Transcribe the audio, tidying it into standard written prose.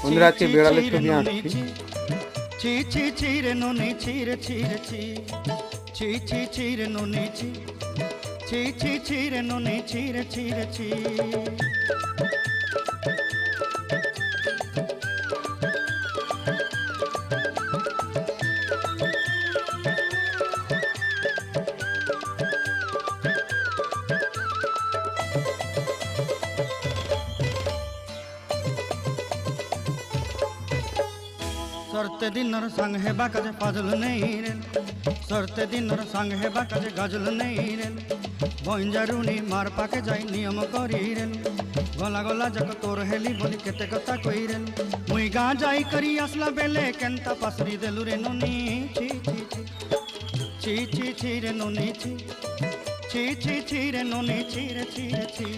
বন্ধুরা আজকে বিড়ালের ছবি আঁকছি। ছি ছি ছি রে নুনি ছি রে ছি রে ছি ছি ছি ছি রে নুনি ছি ছি ছি ছি রে নুনি ছি রে ছি রে ছি। सरते दिनर संग है बाकाजे फाजल नहीं रे सरते दिनर संग है बाकाजे गाजल नहीं रे बंजारुनी मार पाके जाई नियम करी रे गला गला जक तोर हेली बोली केते कथा कई रे मुई गा जाई करी असला बेले केंता पासरी देलु रे नुनी ची ची ची ची ची ची रे नुनी ची ची ची ची रे नुनी ची रे ची रे ची।